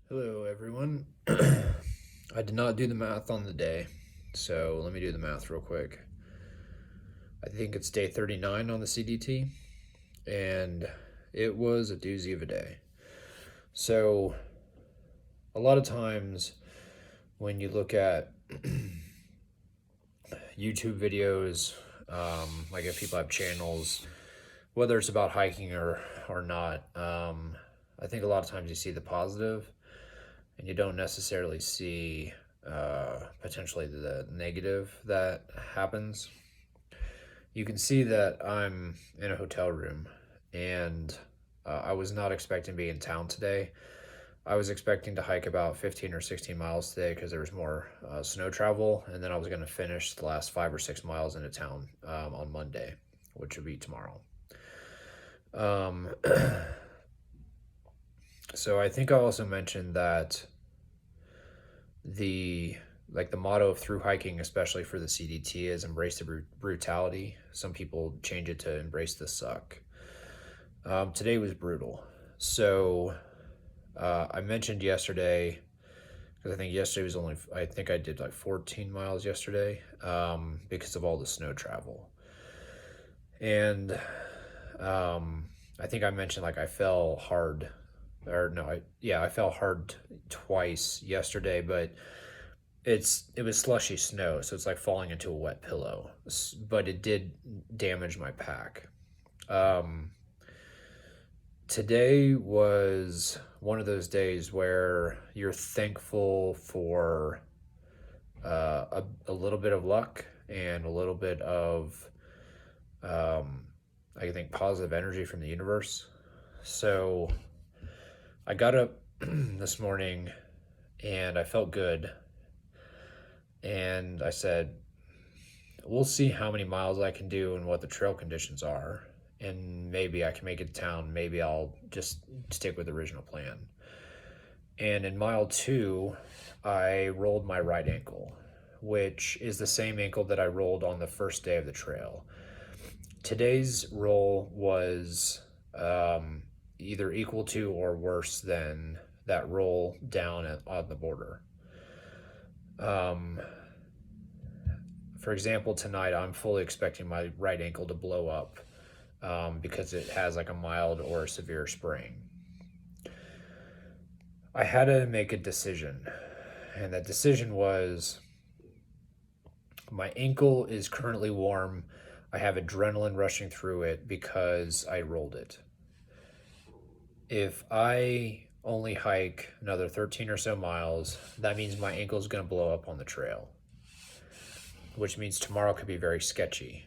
Hello, everyone. I did not do the math on the day, so let me do the math real quick. I think it's day 39 on the CDT, and it was a doozy of a day. So, a lot of times when you look at YouTube videos, like if people have channels, whether it's about hiking or not, I think a lot of times you see the positive and you don't necessarily see potentially the negative that happens. You can see that I'm in a hotel room, and I was not expecting to be in town today. I was expecting to hike about 15 or 16 miles today because there was more snow travel, and then I was going to finish the last 5 or 6 miles into town on Monday, which would be tomorrow. Um, so I think I also mentioned that the the motto of through hiking, especially for the CDT, is embrace the brutality. Some people change it to embrace the suck. Today was brutal. So I mentioned yesterday, because I think yesterday was only, I think I did like 14 miles yesterday because of all the snow travel. And I think I mentioned like I fell hard, or no, I fell hard twice yesterday, but it was slushy snow, so it's like falling into a wet pillow. But it did damage my pack. Um, Today was one of those days where you're thankful for a little bit of luck and a little bit of, um, I think, positive energy from the universe. So I got up this morning and I felt good. And I said, we'll see how many miles I can do and what the trail conditions are. And maybe I can make it to town. Maybe I'll just stick with the original plan. And in mile two, I rolled my right ankle, which is the same ankle that I rolled on the first day of the trail. Today's roll was either equal to or worse than that roll down on the border. Um, for example, tonight I'm fully expecting my right ankle to blow up because it has like a mild or a severe sprain. I had to make a decision, and that decision was my ankle is currently warm. I have adrenaline rushing through it because I rolled it. If I only hike another 13 or so miles, that means my ankle is going to blow up on the trail, which means tomorrow could be very sketchy,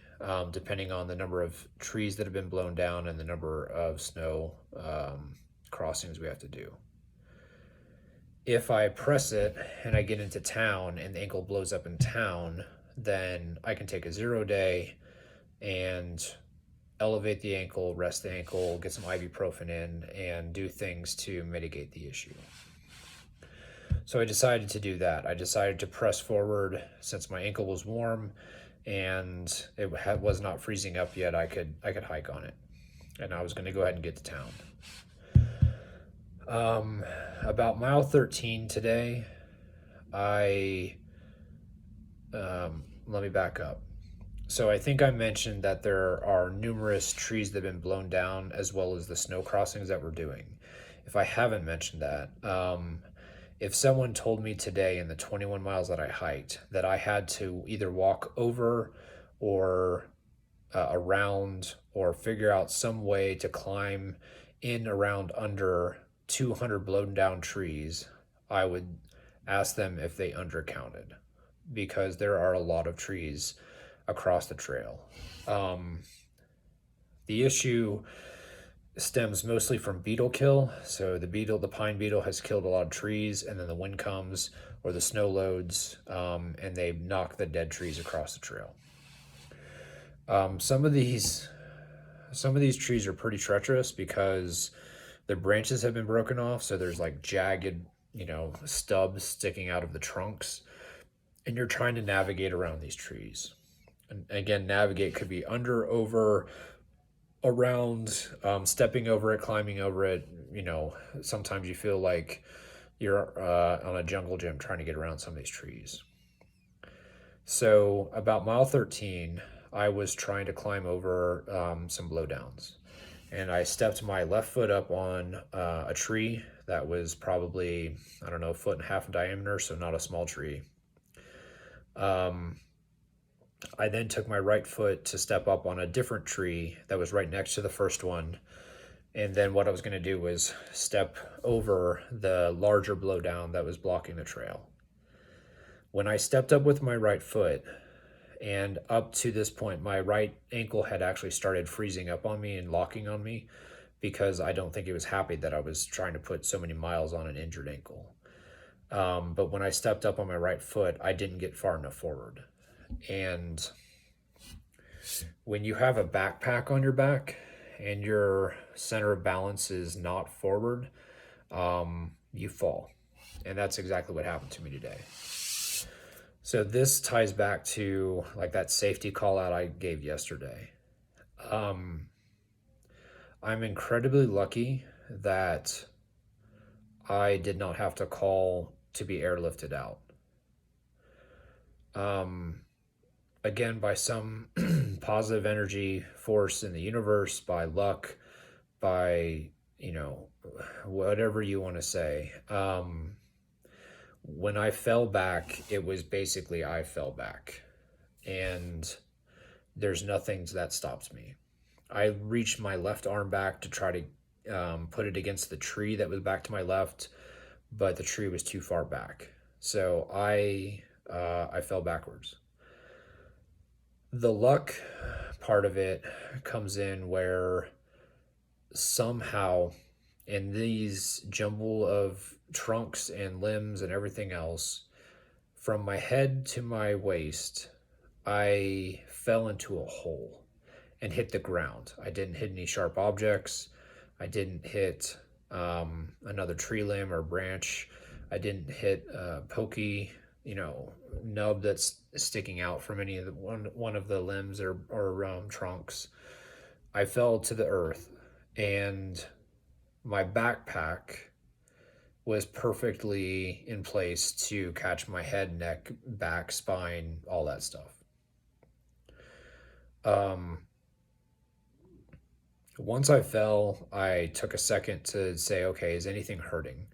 depending on the number of trees that have been blown down and the number of snow crossings we have to do. If I press it and I get into town and the ankle blows up in town, then I can take a 0 day and elevate the ankle, rest the ankle, get some ibuprofen in, and do things to mitigate the issue. So I decided to do that. I decided to press forward since my ankle was warm and it was not freezing up yet. I could hike on it, and I was going to go ahead and get to town. About mile 13 today, I let me back up. So I think I mentioned that there are numerous trees that have been blown down, as well as the snow crossings that we're doing. If I haven't mentioned that, if someone told me today in the 21 miles that I hiked that I had to either walk over or around or figure out some way to climb in, around, under 200 blown down trees, I would ask them if they undercounted, because there are a lot of trees across the trail. The issue stems mostly from beetle kill. So the pine beetle has killed a lot of trees, and then the wind comes or the snow loads, and they knock the dead trees across the trail. Some of these trees are pretty treacherous because their branches have been broken off, so there's like jagged, stubs sticking out of the trunks, and you're trying to navigate around these trees. And again, navigate could be under, over, around, stepping over it, climbing over it. Sometimes you feel like you're on a jungle gym trying to get around some of these trees. So about mile 13, I was trying to climb over some blowdowns. And I stepped my left foot up on a tree that was probably, I don't know, a foot and a half in diameter, so not a small tree. Um, I then took my right foot to step up on a different tree that was right next to the first one. And then what I was going to do was step over the larger blowdown that was blocking the trail. When I stepped up with my right foot, and up to this point, my right ankle had actually started freezing up on me and locking on me because I don't think it was happy that I was trying to put so many miles on an injured ankle. But when I stepped up on my right foot, I didn't get far enough forward. And when you have a backpack on your back and your center of balance is not forward, you fall. And that's exactly what happened to me today. So this ties back to like that safety call out I gave yesterday. I'm incredibly lucky that I did not have to call to be airlifted out. Again, by some positive energy force in the universe, by luck, by, whatever you want to say. When I fell back, it was basically I fell back. And there's nothing that stops me. I reached my left arm back to try to put it against the tree that was back to my left, but the tree was too far back. So I fell backwards. The luck part of it comes in where somehow in these jumble of trunks and limbs and everything else, from my head to my waist, I fell into a hole and hit the ground. I didn't hit any sharp objects. I didn't hit another tree limb or branch. I didn't hit a pokey, nub that's sticking out from any of the one of the limbs or trunks. I fell to the earth, and my backpack was perfectly in place to catch my head, neck, back, spine, all that stuff. Once I fell, I took a second to say, okay, is anything hurting?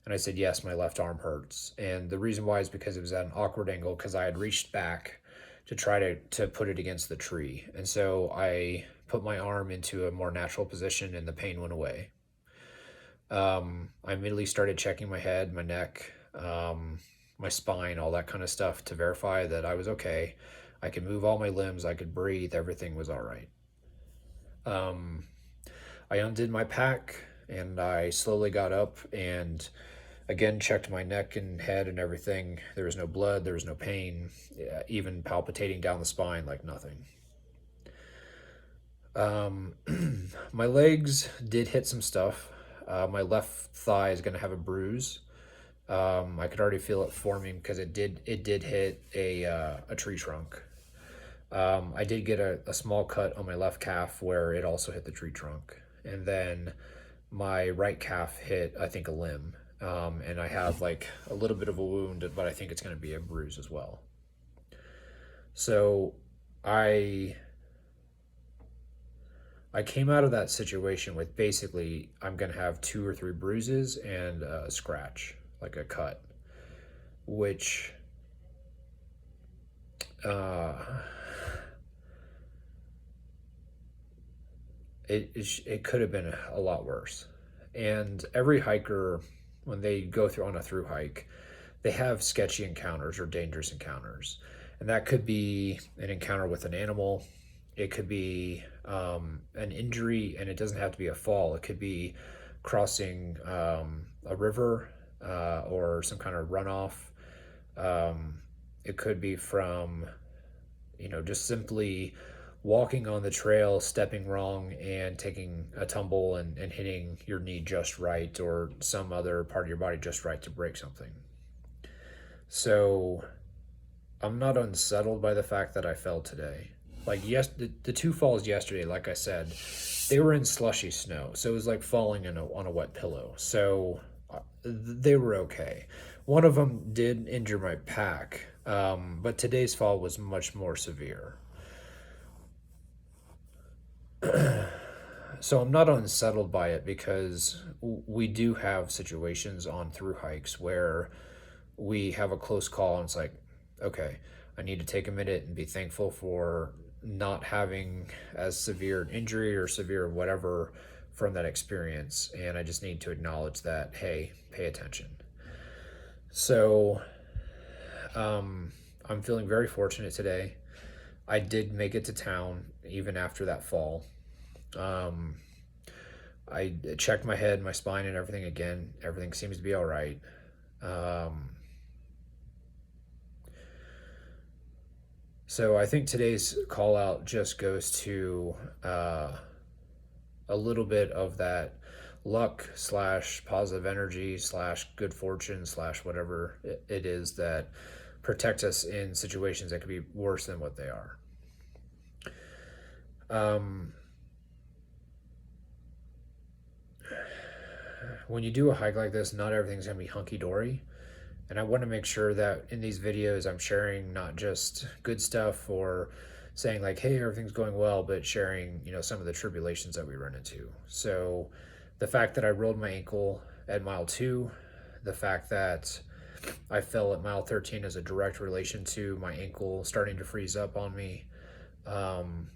And I said, yes, my left arm hurts. And the reason why is because it was at an awkward angle because I had reached back to try to put it against the tree. And so I put my arm into a more natural position and the pain went away. I immediately started checking my head, my neck, my spine, all that kind of stuff to verify that I was okay. I could move all my limbs, I could breathe, everything was all right. I undid my pack and I slowly got up and again checked my neck and head and everything. There was no blood, there was no pain, even palpitating down the spine like nothing. My legs did hit some stuff. My left thigh is going to have a bruise. I could already feel it forming because it did hit a tree trunk. I did get a small cut on my left calf where it also hit the tree trunk. And then my right calf hit, I think, a limb. And I have like a little bit of a wound, but I think it's going to be a bruise as well. So I came out of that situation with basically I'm going to have 2 or 3 bruises and a scratch, like a cut, which it could have been a lot worse. And every hiker, when they go through on a through hike, they have sketchy encounters or dangerous encounters. And that could be an encounter with an animal. It could be an injury, and it doesn't have to be a fall. It could be crossing a river or some kind of runoff. It could be from, just simply walking on the trail, stepping wrong, and taking a tumble and hitting your knee just right or some other part of your body just right to break something. So I'm not unsettled by the fact that I fell today. Like, yes, the 2 falls yesterday, like I said, they were in slushy snow. So it was like falling on a wet pillow. So they were okay. One of them did injure my pack, but today's fall was much more severe. So I'm not unsettled by it because we do have situations on through hikes where we have a close call and it's like, okay, I need to take a minute and be thankful for not having as severe an injury or severe whatever from that experience. And I just need to acknowledge that, hey, pay attention. So I'm feeling very fortunate today. I did make it to town even after that fall. Um, I checked my head, my spine, and everything again. Everything seems to be all right. Um, so I think today's call out just goes to a little bit of that luck slash positive energy slash good fortune slash whatever it is that protect us in situations that could be worse than what they are. Um, when you do a hike like this, not everything's going to be hunky dory. And I want to make sure that in these videos, I'm sharing not just good stuff or saying like, hey, everything's going well, but sharing, some of the tribulations that we run into. So the fact that I rolled my ankle at mile 2, the fact that I fell at mile 13 is a direct relation to my ankle starting to freeze up on me. Um,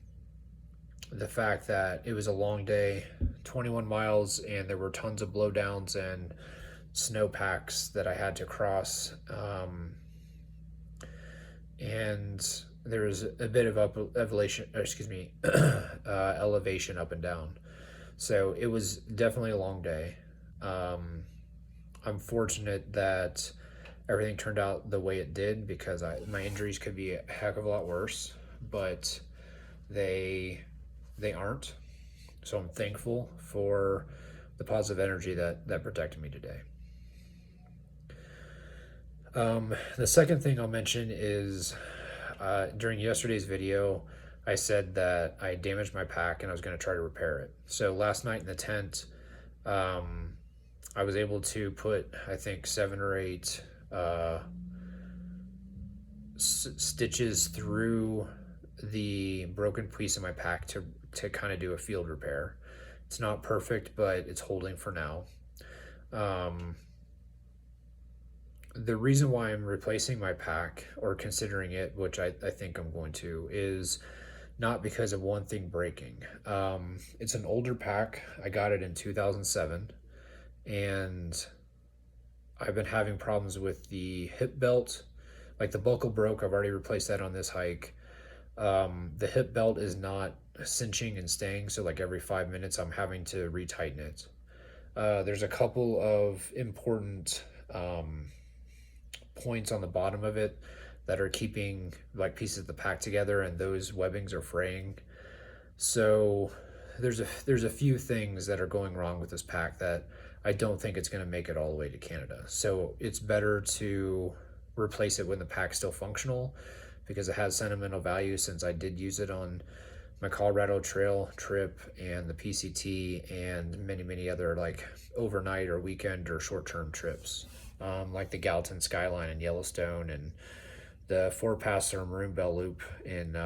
the fact that it was a long day, 21 miles, and there were tons of blowdowns and snowpacks that I had to cross. And there was a bit of elevation up and down. So it was definitely a long day. I'm fortunate that everything turned out the way it did because my injuries could be a heck of a lot worse, but they aren't. So I'm thankful for the positive energy that protected me today. The second thing I'll mention is during yesterday's video, I said that I damaged my pack and I was going to try to repair it. So last night in the tent, I was able to put, I think, 7 or 8 stitches through the broken piece of my pack to kind of do a field repair. It's not perfect, but it's holding for now. The reason why I'm replacing my pack or considering it, which I think I'm going to, is not because of one thing breaking. It's an older pack. I got it in 2007, and I've been having problems with the hip belt. Like the buckle broke. I've already replaced that on this hike. The hip belt is not cinching and staying, so like every 5 minutes I'm having to retighten it. There's a couple of important points on the bottom of it that are keeping like pieces of the pack together, and those webbings are fraying. So there's a few things that are going wrong with this pack that I don't think it's going to make it all the way to Canada. So it's better to replace it when the pack's still functional, because it has sentimental value since I did use it on my Colorado Trail trip and the PCT and many other like overnight or weekend or short-term trips, like the Gallatin Skyline in Yellowstone and the Four Pass or Maroon Bell Loop in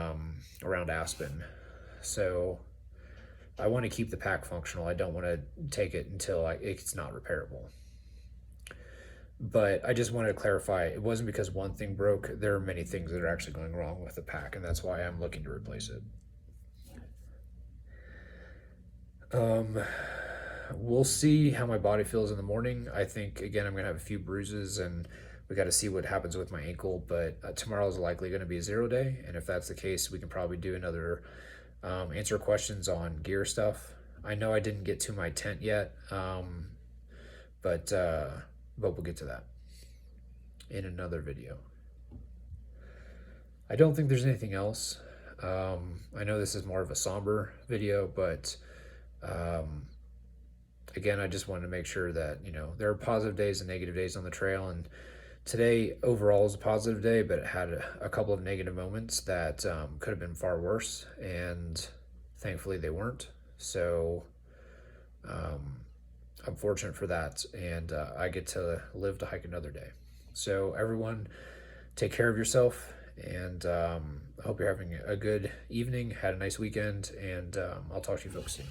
around Aspen. So I want to keep the pack functional. I don't want to take it until it's not repairable. But I just wanted to clarify, it wasn't because one thing broke. There are many things that are actually going wrong with the pack, and that's why I'm looking to replace it. We'll see how my body feels in the morning. I think, again, I'm going to have a few bruises, and we got to see what happens with my ankle. But tomorrow is likely going to be a 0 day, and if that's the case, we can probably do another answer questions on gear stuff. I know I didn't get to my tent yet, but we'll get to that in another video. I don't think there's anything else. I know this is more of a somber video, but again, I just wanted to make sure that, there are positive days and negative days on the trail, and today overall is a positive day, but it had a couple of negative moments that could have been far worse, and thankfully they weren't. So I'm fortunate for that, and I get to live to hike another day. So everyone, take care of yourself, and I hope you're having a good evening, had a nice weekend, and I'll talk to you folks soon.